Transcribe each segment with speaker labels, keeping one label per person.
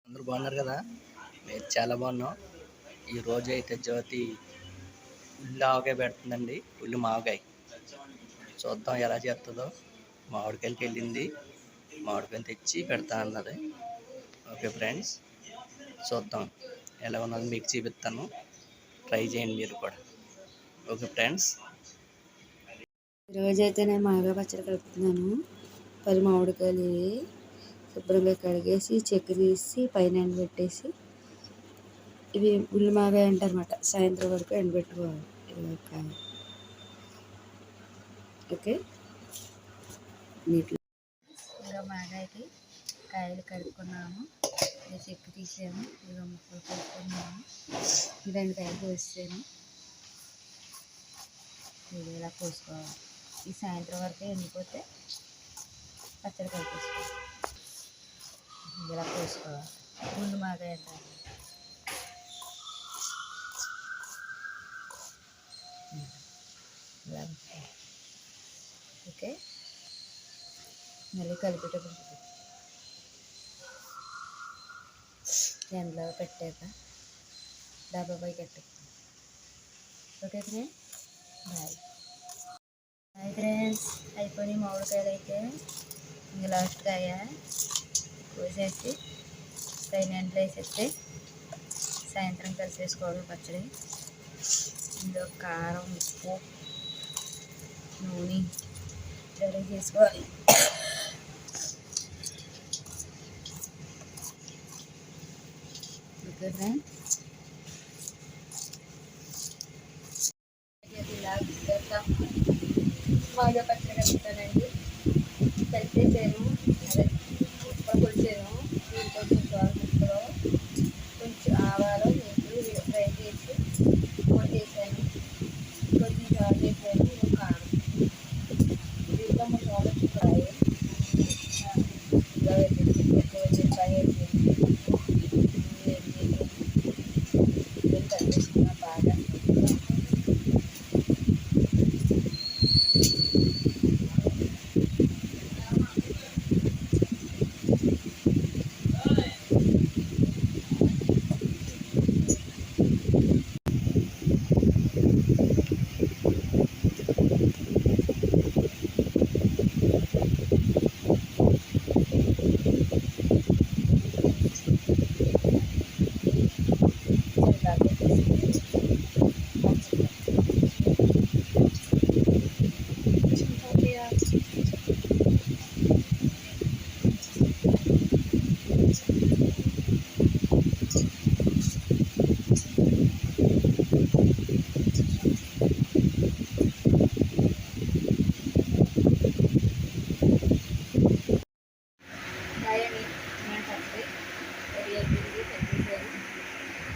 Speaker 1: అందరూ బాగున్నారు కదా? మేము చాలా బాగున్నాం. ఈరోజు అయితే జ్యోతి ఉల్లి ఆవకాయ పెడుతుందండి. ఉల్లి మావకాయ చూద్దాం ఎలా చేస్తుందో. మామిడికాయలకి వెళ్ళింది, మామిడికాయలు తెచ్చి పెడతా అన్నది. ఓకే ఫ్రెండ్స్, చూద్దాం ఎలా ఉన్నది మీకు చూపిస్తాను. ట్రై చేయండి మీరు కూడా. Okay friends.
Speaker 2: ఈరోజైతే నేను మామిడికాయ పచ్చడి కలుపుతున్నాను. 10 మామిడికాయలు శుభ్రంగా కడిగేసి చెక్కు తీసి పైన ఎండబెట్టేసి, ఇవి ఉల్లి మాగాయ అంటారన్నమాట. సాయంత్రం వరకు ఎండబెట్టుకోవాలి. ఓకే, నీటిలో ఇంకా మాగాయకి కాయలు కడుక్కున్నాము, చెక్కు తీసాము, ఇక ముక్కలు కోసుకున్నాము. 2 కాయలు కోసాను. ఇది ఇలా కోసుకోవాలి. ఈ సాయంత్రం వరకు ఎండిపోతే పచ్చడి కలిపేసుకోవాలి. ఇలా కోసుకోవాలి. ముందు మాగాయ అంటారు. ఇలా ఓకే, మళ్ళీ కలిపేటప్పుడు ఎండలో పెట్టాక డబ్బాపై కట్టేస్తాం. Okay friends, bye. Hi friends, అయిపోయి మామిడికాయలు అయితే ఇంక లాస్ట్ కాయ కోసేసి పైన ఎండలో వేసేస్తే సాయంత్రం కలిపేసుకోవడం పచ్చడి. ఇందులో కారం, ఉప్పు, నూనె రెడీ చేసుకోవాలి. ఓకే ఫ్రెండ్స్, మామిడికాయ పచ్చడి కలుపుతానండి. కలిపేసాను, అదే ఉప్పు కొలిచాను. దీంట్లో కొంచెం కొంచెం ఆవాలు నీళ్ళు ఫ్రై చేసి పొడి చేశాను. కొంచెం సాల్ట్ వేసాను. కారం దీంట్లో మసాలా ఫ్రై ఉల్లిపాయ కలిపేసుకున్న బాగా.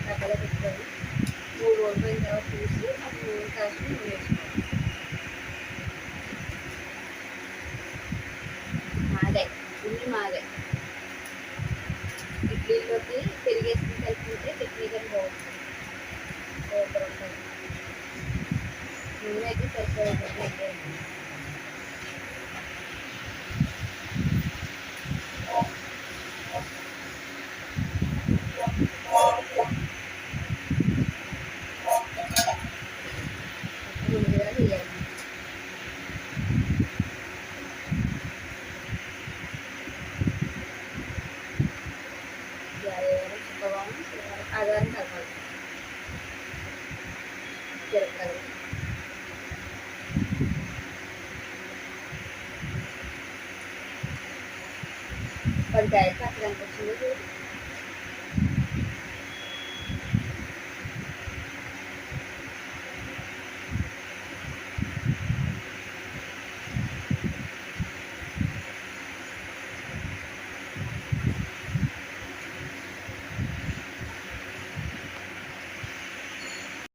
Speaker 2: డబ్బాలో పెట్టుకొని 3 రోజులు అయిన తర్వాత తీసి ఆ నూనె కాసి వేసుకోవాలి. మాగాయ, ఉల్లి మాగాయ ఇడ్లీలోకి పెరిగేసుకుని కలుపుకుంటే చట్నీ కానీ బాగుంటుంది. సూపర్ ఉంటుంది. నూనె అయితే సరిపోతుంది. ముందుగా వేయాలి. ఆధారం కలపాలి. జీలకర్ర, పది కాయలు పచ్చడి ఎంత వచ్చిందో